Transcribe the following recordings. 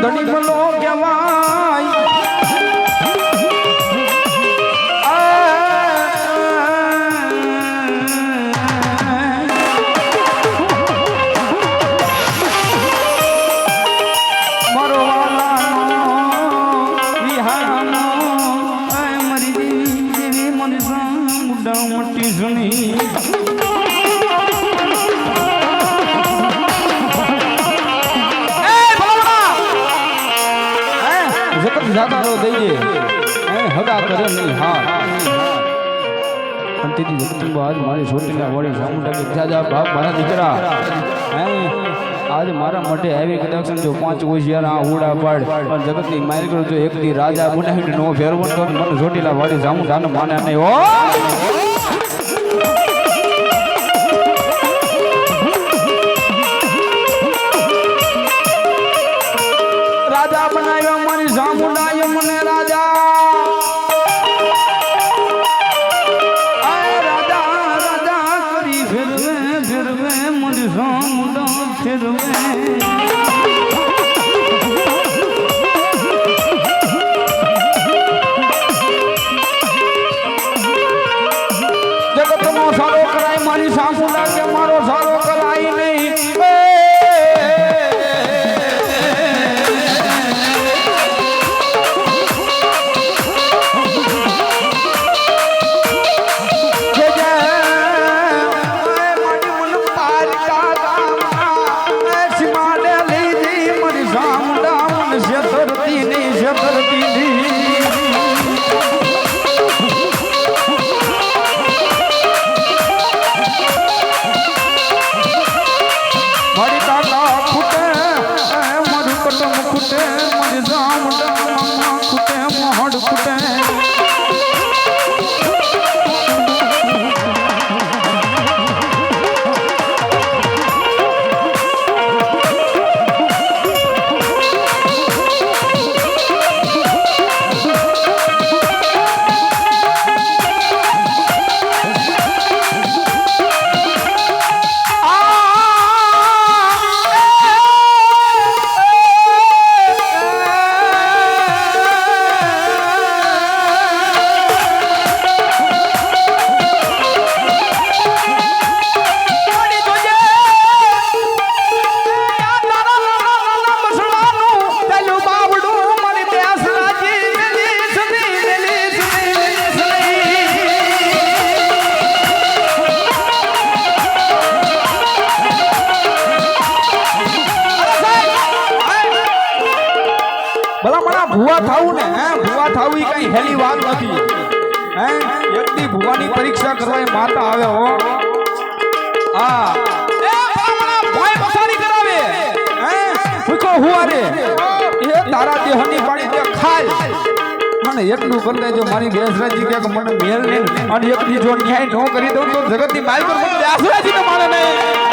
ધણી મલો કહેવાય મારો વાલાનો વિહાનો મારી દેવી મને મુદ્દા મોટી સુની ज्यादा रो दईजे हगा करे नहीं हां अंतिम जगत आज मारी छोटीना वड़ी सामुंडा के जाजा बाप मारा दीकरा आज मारा मटे हेवी कनेक्शन जो 5 होशियार आ उड़ा पाड पण जगत ની માર કરો જો એક દી રાજા બનાવીને નો ફેરવણ તો મને છોટીલા વાડી સામુંડા ને માને નહીં હો રાજા બનાવ્યો મારી સામુંડા મને રાજા આય રાજા રાજા કરી ફેરવે ફેરવે મારી સામુંડા ફેરવે જગતનો સારો કરાય મારી સામુંડા કે મારો સારો કરાય નહીં ભુવા થાવું ને ભુવા થાવું કઈ હેલી વાત નથી એકદી ભુવાની પરીક્ષા કરવા માતા આવે હો હા એ બામણા ભોય બસારી કરાવે ભૂખો હુવારે એ તારા દેહની પાણી દે ખાલ મને એટલું કરી દેજો મારી બેસરાજી કે મને મેલ ને અને એકદી જો ન્યાય ન કરી દઉં તો જગતની માલ પર મને બેસરાજી ને મારે નહીં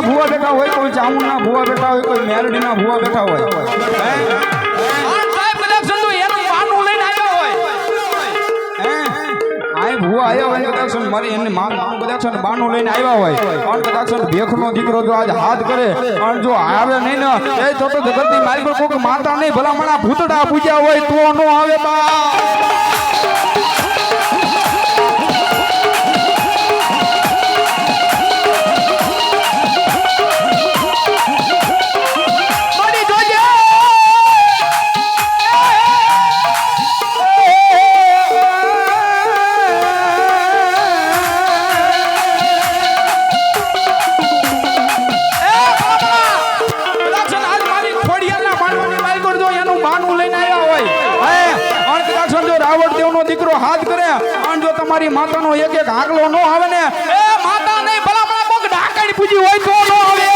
ભુવા બેઠા હોય કોઈ ચામુંડના ભુવા બેઠા હોય કોઈ મેરડીના ભુવા બેઠા હોય સાહેબ કદાચ એનું માનું લઈને આવ્યો હોય આય ભુવા આવ્યા હોય કદાચ મારી એને માનું કદાચ બાનું લઈને આવ્યા હોય પણ કદાચ ભેખનો દીકરો જો આજ હાથ કરે અને જો આવે નહીં ને એ તો જગતની મારી પર કોઈ માતા નહીં ભલામણા ભૂતડા પૂજ્યા હોય તો નો આવે બા દીકરો હાથ કરે અને જો તમારી માતાનો એક એક આગલો નો આવે ને એ માતા નહીં ભલા ભલા કોક ડાકડી પૂજી હોય તો નો આવે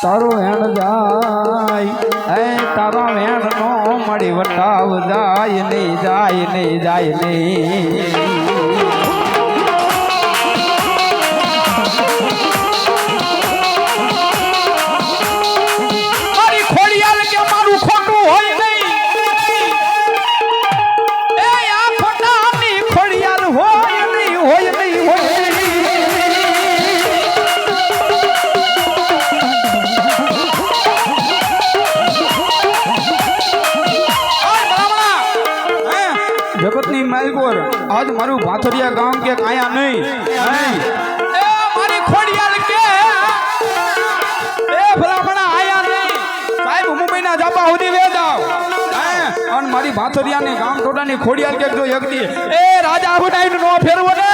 તારો વેણ જાય તારા વેણ નો મળી વટાવ જાય નહીં જાય નહીં જાય નહીં મારી ખોડિયાલ કે મારું ખોટું હોય નહીં એ આ ખોટાની ખોડિયાલ હોય નહીં હોય નહીં હોય જગતની માલકોર આજ મારું ભાથરિયા ગામ કે કાયા નહીં એ મારી ખોડિયાલ કે એ ભલામણા આયા નહીં સાહેબ મુંબઈના જાપા સુધી વે જાવ અને મારી ભાથરિયાની ગામ ટોટાની ખોડિયાલ કે જો એકદી એ રાજા બનાવીને નો ફેરવો ને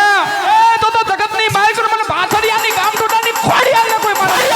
એ તો જગતની માલકોર મને ભાથરિયાની ગામ ટોટાની ખોડિયાલ ને કોઈ મારા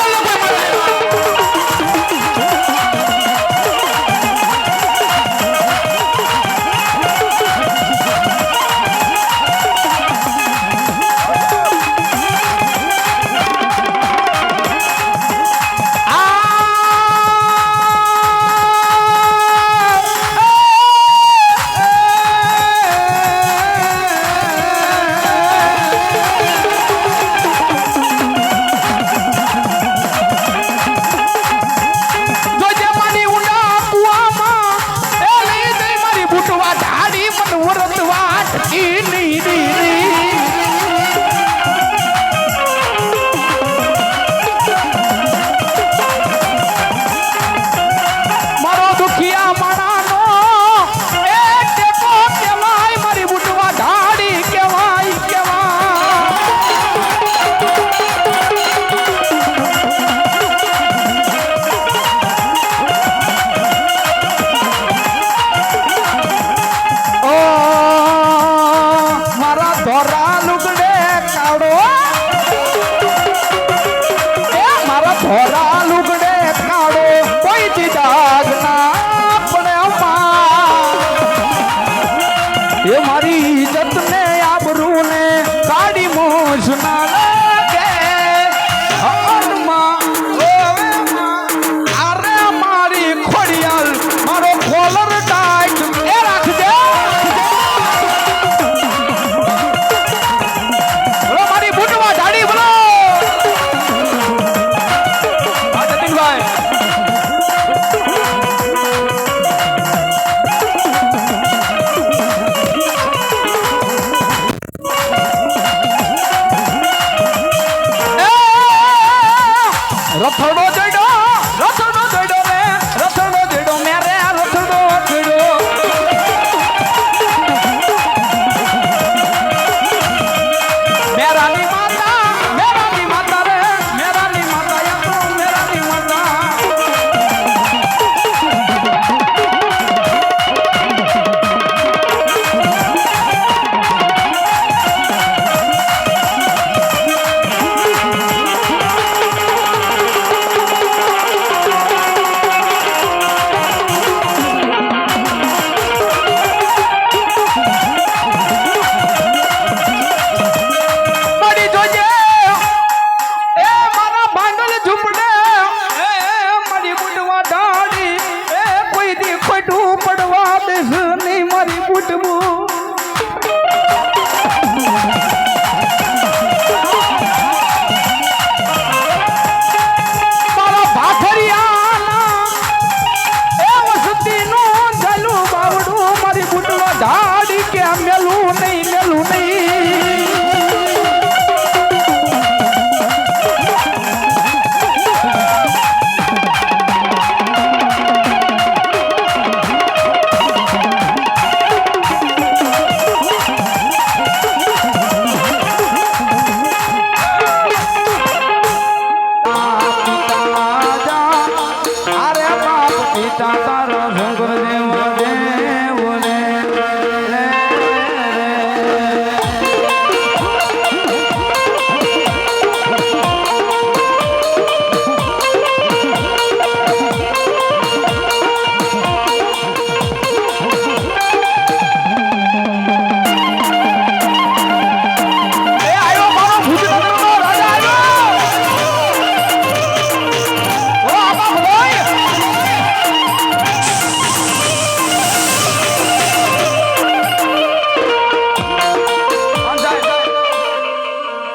પિતા તારા શંકર દેવા દેવને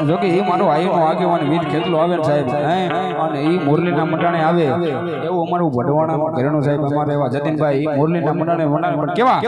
જોકે એ મારો આઈનો આગેવાન વીર કેટલો આવે ને સાહેબ અને એ મુરલીના મંડાણે આવે એવું અમારું વઢવાણામાં ઘરેણું સાહેબ અમારે એવા જતીનભાઈ એ મુરલીના મંડાણે કેવા